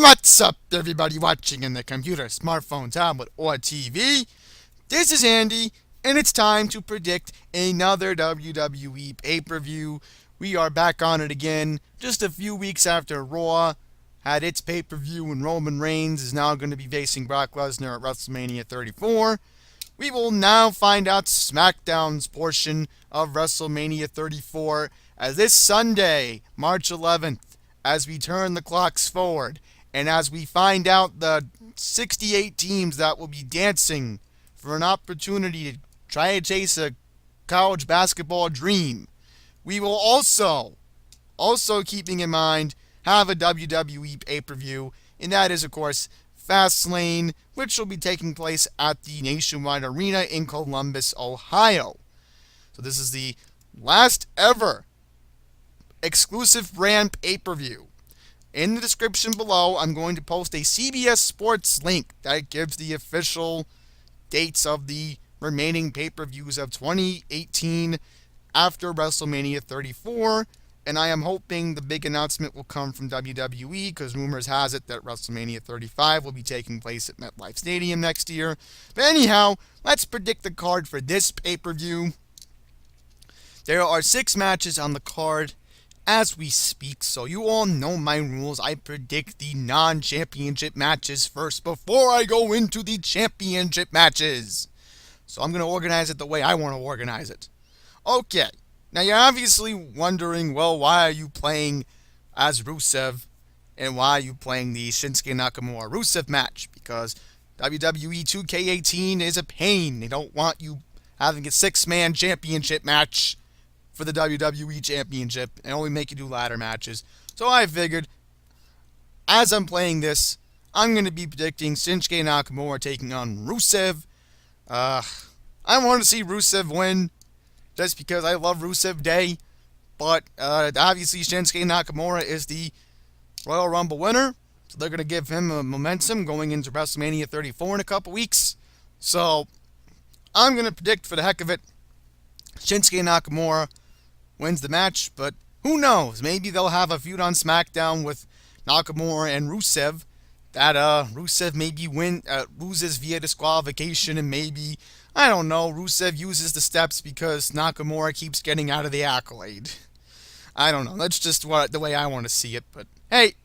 What's up, everybody watching in the computer, smartphone, tablet, or TV? This is Andy, and it's time to predict another WWE pay-per-view. We are back on it again, just a few weeks after Raw had its pay-per-view, and Roman Reigns is now going to be facing Brock Lesnar at WrestleMania 34. We will now find out SmackDown's portion of WrestleMania 34 as this Sunday, March 11th, as we turn the clocks forward, and as we find out the 68 teams that will be dancing for an opportunity to try to chase a college basketball dream. We will also keeping in mind, have a WWE pay-per-view, and that is, of course, Fastlane, which will be taking place at the Nationwide Arena in Columbus, Ohio. So this is the last ever exclusive brand pay-per-view. In the description below, I'm going to post a CBS Sports link that gives the official dates of the remaining pay-per-views of 2018 after WrestleMania 34, and I am hoping the big announcement will come from WWE, because rumors has it that WrestleMania 35 will be taking place at MetLife Stadium next year. But anyhow, let's predict the card for this pay-per-view. There are 6 matches on the card as we speak, so you all know my rules. I predict the non-championship matches first before I go into the championship matches. So I'm going to organize it the way I want to organize it. Okay, now you're obviously wondering, well, why are you playing as Rusev, and why are you playing the Shinsuke Nakamura-Rusev match? Because WWE 2K18 is a pain. They don't want you having a 6-man championship match for the WWE Championship and only make you do ladder matches. So I figured, as I'm playing this, I'm going to be predicting Shinsuke Nakamura taking on Rusev. I want to see Rusev win, just because I love Rusev Day. But obviously Shinsuke Nakamura is the Royal Rumble winner, so they're going to give him a momentum going into WrestleMania 34 in a couple weeks. So I'm going to predict, for the heck of it, Shinsuke Nakamura wins the match, but who knows? Maybe they'll have a feud on SmackDown with Nakamura and Rusev that Rusev maybe loses via disqualification, and maybe, I don't know, Rusev uses the steps because Nakamura keeps getting out of the accolade. I don't know. That's just the way I want to see it, but hey,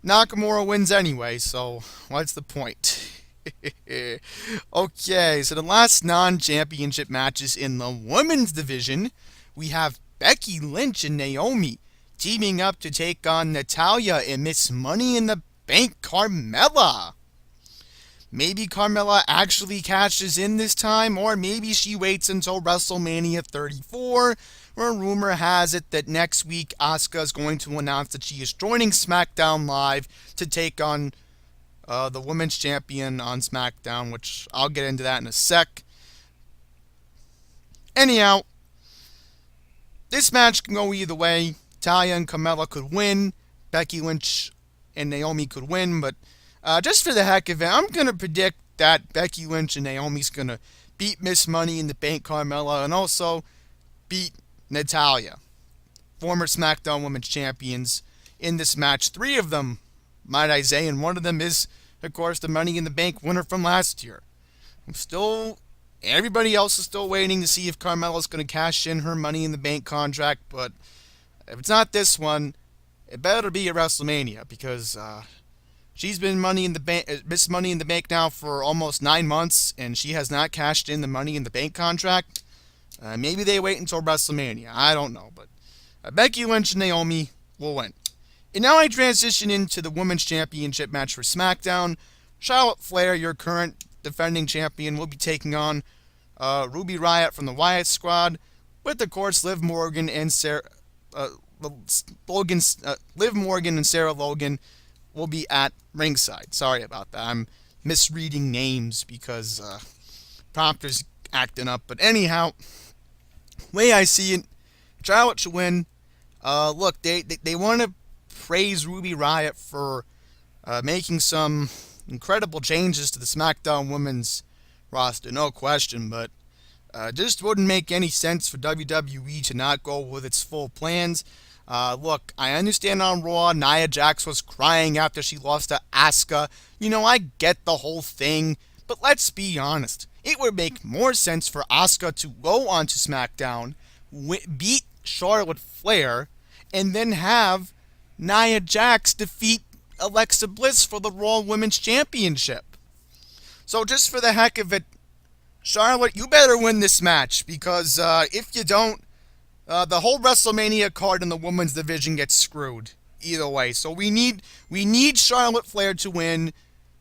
Nakamura wins anyway, so what's the point? Okay, so the last non-championship matches in the women's division, we have Becky Lynch and Naomi teaming up to take on Natalya and Miss Money in the Bank Carmella. Maybe Carmella actually cashes in this time, or maybe she waits until WrestleMania 34, where rumor has it that next week Asuka is going to announce that she is joining SmackDown Live to take on the women's champion on SmackDown, which I'll get into that in a sec. Anyhow, this match can go either way. Natalya and Carmella could win. Becky Lynch and Naomi could win, but just for the heck of it, I'm going to predict that Becky Lynch and Naomi's going to beat Miss Money in the Bank Carmella, and also beat Natalya, former SmackDown Women's Champions, in this match. 3 of them, might I say, and one of them is, of course, the Money in the Bank winner from last year. Everybody else is still waiting to see if Carmella's going to cash in her Money in the Bank contract, but if it's not this one, it better be at WrestleMania, because she's been Miss Money in the Bank now for almost 9 months, and she has not cashed in the Money in the Bank contract. Maybe they wait until WrestleMania. I don't know, but Becky Lynch and Naomi will win. And now I transition into the Women's Championship match for SmackDown. Charlotte Flair, your current defending champion, will be taking on Ruby Riott from the Wyatt Squad, with, of course, Liv Morgan and Sarah Logan will be at ringside. Sorry about that. I'm misreading names because prompter's acting up. But anyhow, way I see it, Charlotte should win. Look, they want to praise Ruby Riott for making some incredible changes to the SmackDown Women's roster, no question, but Just wouldn't make any sense for WWE to not go with its full plans. Look, I understand on Raw, Nia Jax was crying after she lost to Asuka. I get the whole thing, but let's be honest. It would make more sense for Asuka to go onto SmackDown, beat Charlotte Flair, and then have Nia Jax defeat Alexa Bliss for the Raw Women's Championship. So just for the heck of it, Charlotte, you better win this match, because if you don't, the whole WrestleMania card in the women's division gets screwed either way. So we need Charlotte Flair to win.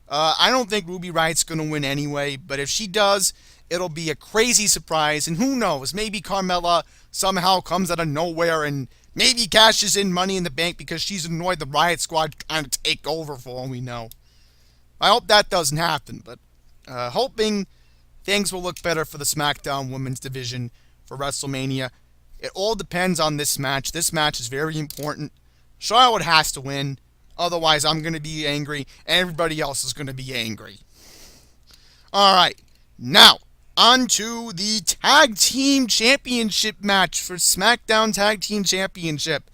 I don't think Ruby Riot's going to win anyway, but if she does, it'll be a crazy surprise. And who knows, maybe Carmella somehow comes out of nowhere and maybe cashes in Money in the Bank because she's annoyed the Riot Squad kind of take over for all we know. I hope that doesn't happen, but hoping things will look better for the SmackDown women's division for WrestleMania. It all depends on this match. This match is very important. Charlotte has to win. Otherwise, I'm going to be angry, and everybody else is going to be angry. Alright, now, on to the Tag Team Championship match for SmackDown Tag Team Championship.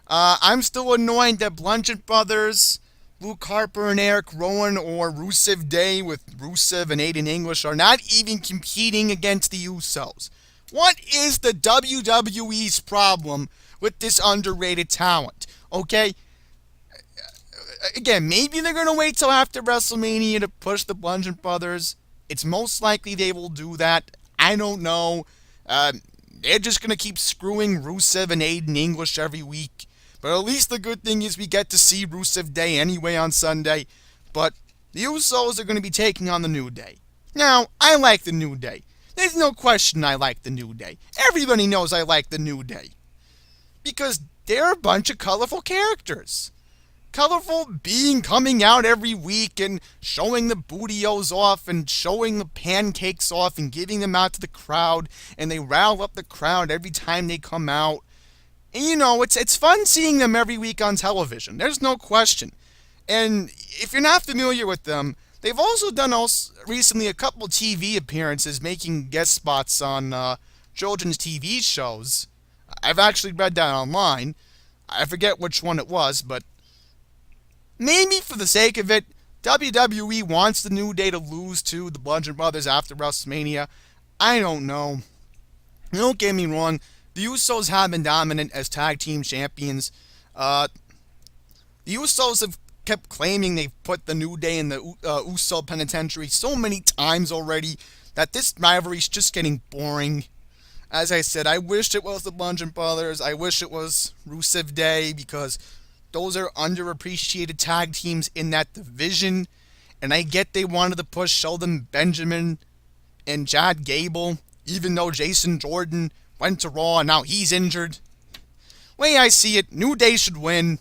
I'm still annoyed that Bludgeon Brothers, Luke Harper and Eric Rowan, or Rusev Day with Rusev and Aiden English are not even competing against the Usos. What is the WWE's problem with this underrated talent? Okay? Again, maybe they're going to wait till after WrestleMania to push the Bludgeon Brothers. It's most likely they will do that. I don't know. They're just going to keep screwing Rusev and Aiden English every week. But at least the good thing is we get to see Rusev Day anyway on Sunday. But the Usos are going to be taking on the New Day. Now, I like the New Day. There's no question I like the New Day. Everybody knows I like the New Day. Because they're a bunch of colorful characters. Colorful being coming out every week and showing the bootios off and showing the pancakes off and giving them out to the crowd. And they rile up the crowd every time they come out. And it's fun seeing them every week on television. There's no question. And if you're not familiar with them, they've also done recently a couple TV appearances, making guest spots on children's TV shows. I've actually read that online. I forget which one it was, but maybe for the sake of it, WWE wants the New Day to lose to the Bludgeon Brothers after WrestleMania. I don't know. Don't get me wrong. The Usos have been dominant as tag team champions. The Usos have kept claiming they've put the New Day in the Uso Penitentiary so many times already that this rivalry is just getting boring. As I said, I wish it was the Bludgeon Brothers. I wish it was Rusev Day, because those are underappreciated tag teams in that division. And I get they wanted to push Sheldon Benjamin and Chad Gable, even though Jason Jordan went to Raw and now he's injured. Way I see it, New Day should win.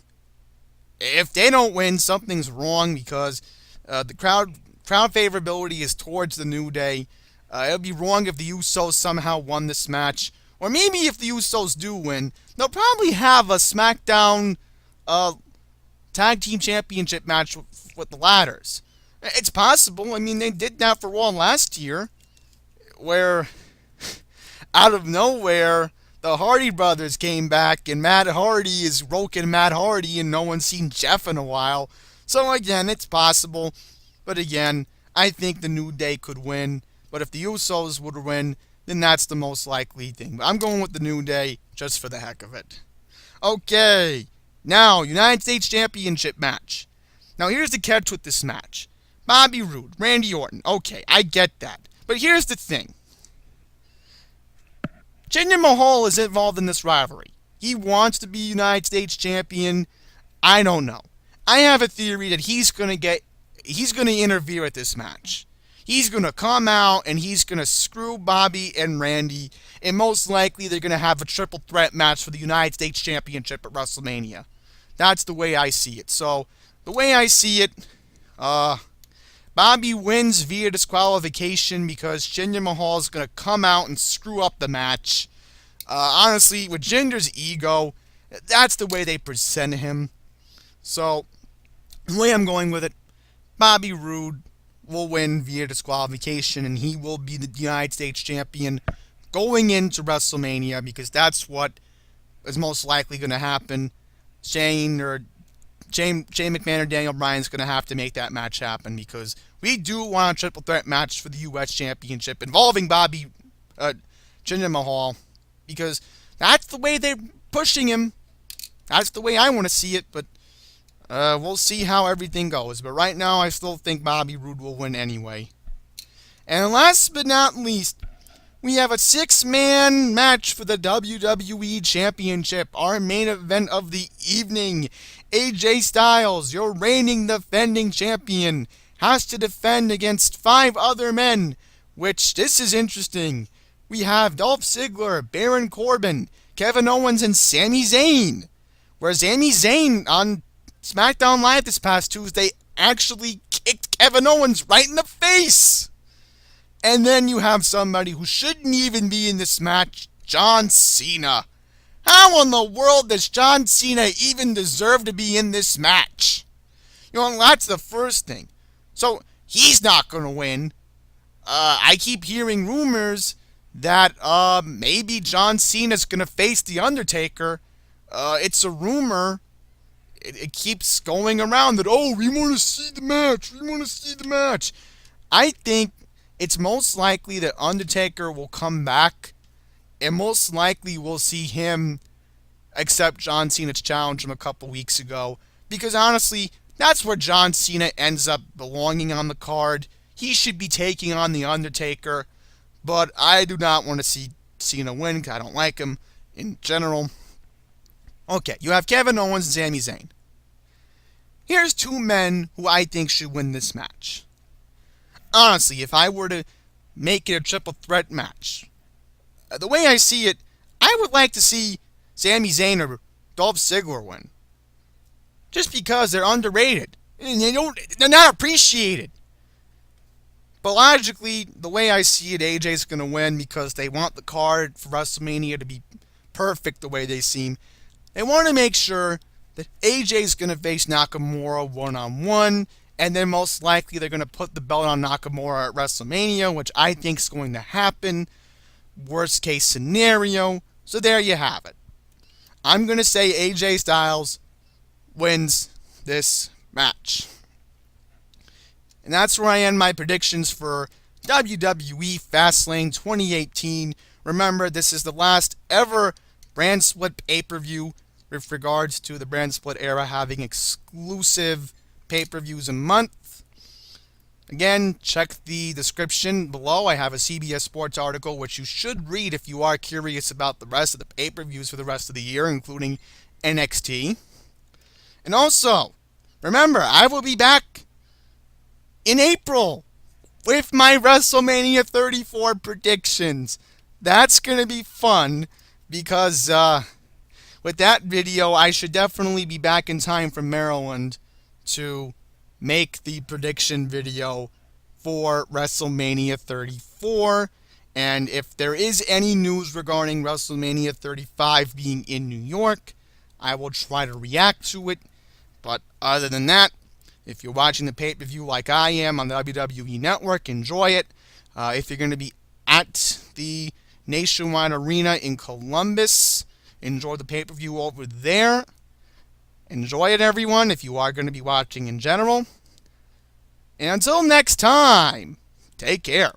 If they don't win, something's wrong, because the crowd favorability is towards the New Day. It would be wrong if the Usos somehow won this match. Or maybe if the Usos do win, they'll probably have a SmackDown Tag Team Championship match with the ladders. It's possible. I mean, they did that for Raw last year, where out of nowhere, the Hardy Brothers came back, and Matt Hardy is Roken Matt Hardy, and no one's seen Jeff in a while. So again, it's possible. But again, I think the New Day could win. But if the Usos would win, then that's the most likely thing. But I'm going with the New Day just for the heck of it. Okay, now, United States Championship match. Now, here's the catch with this match. Bobby Roode, Randy Orton. Okay, I get that. But here's the thing. Jinder Mahal is involved in this rivalry. He wants to be United States Champion. I don't know. I have a theory that he's going to interfere at this match. He's going to come out and he's going to screw Bobby and Randy. And most likely they're going to have a triple threat match for the United States Championship at WrestleMania. That's the way I see it. So, the way I see it, Bobby wins via disqualification because Jinder Mahal is going to come out and screw up the match. Honestly, with Jinder's ego, that's the way they present him. So, the way I'm going with it, Bobby Roode will win via disqualification, and he will be the United States Champion going into WrestleMania, because that's what is most likely going to happen. Shane McMahon or Daniel Bryan's going to have to make that match happen, because we do want a triple threat match for the U.S. Championship involving Jinder Mahal, because that's the way they're pushing him. That's the way I want to see it, but we'll see how everything goes. But right now, I still think Bobby Roode will win anyway. And last but not least, we have a 6-man match for the WWE Championship. Our main event of the evening. AJ Styles, your reigning defending champion, has to defend against 5 other men, which, this is interesting. We have Dolph Ziggler, Baron Corbin, Kevin Owens, and Sami Zayn. Where Sami Zayn on Smackdown Live this past Tuesday actually kicked Kevin Owens right in the face. And then you have somebody who shouldn't even be in this match, John Cena. How in the world does John Cena even deserve to be in this match? You know, that's the first thing. So, he's not going to win. I keep hearing rumors that maybe John Cena's going to face The Undertaker. It's a rumor. It keeps going around that, oh, we want to see the match. I think it's most likely that Undertaker will come back, and most likely we'll see him accept John Cena's challenge from a couple weeks ago. Because honestly, that's where John Cena ends up belonging on the card. He should be taking on The Undertaker, but I do not want to see Cena win because I don't like him in general. Okay, you have Kevin Owens and Sami Zayn. Here's 2 men who I think should win this match. Honestly, if I were to make it a triple threat match, the way I see it, I would like to see Sami Zayn or Dolph Ziggler win. Just because they're underrated. And they're not appreciated. But logically, the way I see it, AJ's going to win because they want the card for WrestleMania to be perfect the way they seem. They want to make sure that AJ's going to face Nakamura one-on-one, and then most likely they're going to put the belt on Nakamura at WrestleMania, which I think is going to happen. Worst case scenario. So there you have it. I'm going to say AJ Styles wins this match. And that's where I end my predictions for WWE Fastlane 2018. Remember, this is the last ever brand split pay-per-view with regards to the brand split era having exclusive pay-per-views a month. Again, check the description below. I have a CBS Sports article which you should read if you are curious about the rest of the pay-per-views for the rest of the year, including NXT. And also, remember, I will be back in April with my WrestleMania 34 predictions. That's going to be fun because with that video, I should definitely be back in time from Maryland to make the prediction video for WrestleMania 34. And if there is any news regarding WrestleMania 35 being in New York, I will try to react to it. But other than that, if you're watching the pay-per-view like I am on the WWE Network, enjoy it. If you're going to be at the Nationwide Arena in Columbus, enjoy the pay-per-view over there. Enjoy it, everyone, if you are going to be watching in general. And until next time, take care.